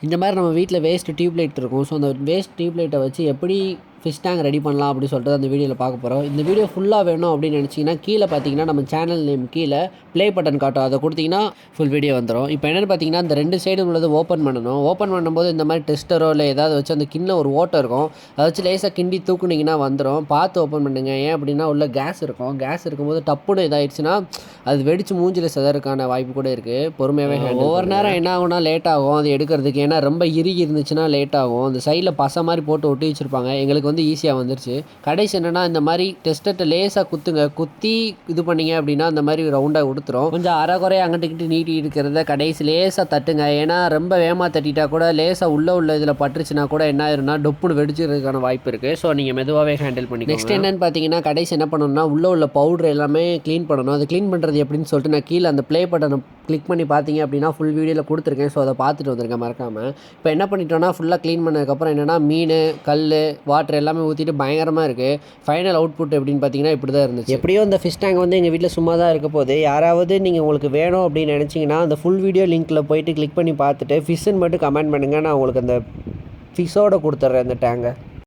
இந்த மாதிரி நம்ம வீட்டில் வேஸ்ட் டியூப் லைட் இருக்கும். ஸோ அந்த வேஸ்ட் டியூப் லைட்டை வச்சு எப்படி ஃபிஷ் டேங்க் ரெடி பண்ணலாம் அப்படின்னு சொல்லிட்டு அந்த வீடியோவில் பார்க்க போகிறோம். இந்த வீடியோ ஃபுல்லாக வேணும் அப்படின்னு நினச்சிங்கன்னா கீழே பார்த்தீங்கன்னா நம்ம சேனல் நேம் கீழே ப்ளே பட்டன் காட்டும். அதை கொடுத்தீங்கன்னா ஃபுல் வீடியோ வந்துடும். இப்போ என்னென்னு பார்த்தீங்கன்னா இந்த 2 சைடு உள்ளது ஓப்பன் பண்ணணும். ஓப்பன் பண்ணும்போது இந்த மாதிரி டெஸ்டரோ இல்லை ஏதாவது வச்சு அந்த கிண்ண ஒரு ஓட்டை இருக்கும். அதை வச்சு லேசாக கிண்டி தூக்குனிங்கன்னா வந்துடும். பார்த்து ஓப்பன் பண்ணுங்க. ஏன் அப்படின்னா உள்ள கேஸ் இருக்கும். கேஸ் இருக்கும்போது டப்புன்னு இதாகிடுச்சுன்னா அது வெடிச்சு மூஞ்சில் செதறதுக்கான வாய்ப்பு கூட இருக்குது. பொறுமையாகவே ஒவ்வொரு நேரம் என்ன ஆகும்னா லேட் ஆகும் அது எடுக்கிறதுக்கு. ஏன்னா ரொம்ப இறுகி இருந்துச்சுன்னா லேட் ஆகும். அந்த சைடில் பசை மாதிரி போட்டு ஒட்டி வச்சுருப்பாங்க. எங்களுக்கு வந்து ஈஸியாக வந்துருச்சு. கடைசி என்னென்னா இந்த மாதிரி டெஸ்டர்ட்டை லேசாக குத்துங்க. குத்தி இது பண்ணிங்க அப்படின்னா அந்த மாதிரி ரவுண்டாக கொடுத்துரும். கொஞ்சம் அரைக்குறையாக அங்கிட்டு நீட்டி இருக்கிறத கடைசி லேசாக தட்டுங்க. ஏன்னா ரொம்ப வேகமாக தட்டிட்டா கூட லேசாக உள்ள இதில் பட்டுருச்சுன்னா கூட என்ன ஆயிரும்னா டொப்புன்னு வெடிச்சிருக்கிறதுக்கான வாய்ப்பு இருக்குது. ஸோ நீங்கள் மெதுவாகவே ஹேண்டில் பண்ணிக்கோங்க. நெக்ஸ்ட் என்னென்னு பார்த்தீங்கன்னா கடைசி என்ன பண்ணணும்னா உள்ள பவுடர் எல்லாமே க்ளீன் பண்ணணும். அது க்ளீன் பண்ணுறது எப்படின்னு சொல்லிட்டு நான் கீழே அந்த ப்ளே பட்டனை கிளிக் பண்ணி பார்த்தீங்க அப்படின்னா ஃபுல் வீடியோவில் கொடுத்துருக்கேன். ஸோ அதை பார்த்துட்டு வந்துருக்கேன் மறக்காமல். இப்போ என்ன பண்ணிட்டோன்னா ஃபுல்லாக க்ளீன் பண்ணதுக்கப்புறம் என்னென்னா மீன் கல் வாட்டர் எல்லாமே ஊற்றிட்டு பயங்கரமாக இருக்குது. ஃபைனல் அவுட்புட் எப்படின்னு பார்த்தீங்கன்னா இப்படி தான் இருந்துச்சு. எப்படியோ இந்த ஃபிஷ் டேங்க் வந்து எங்கள் வீட்டில் சும்மா தான் இருக்க போது. யாராவது நீங்கள் உங்களுக்கு வேணும் அப்படின்னு நினச்சிங்கன்னா அந்த ஃபுல் வீடியோ லிங்க்கில் போயிட்டு கிளிக் பண்ணி பார்த்துட்டு ஃபிஷ்ஷுன்னு மட்டும் கமெண்ட் பண்ணுங்கள். நான் உங்களுக்கு அந்த ஃபிஷ்ஷோடு கொடுத்துட்றேன் அந்த டேங்கை.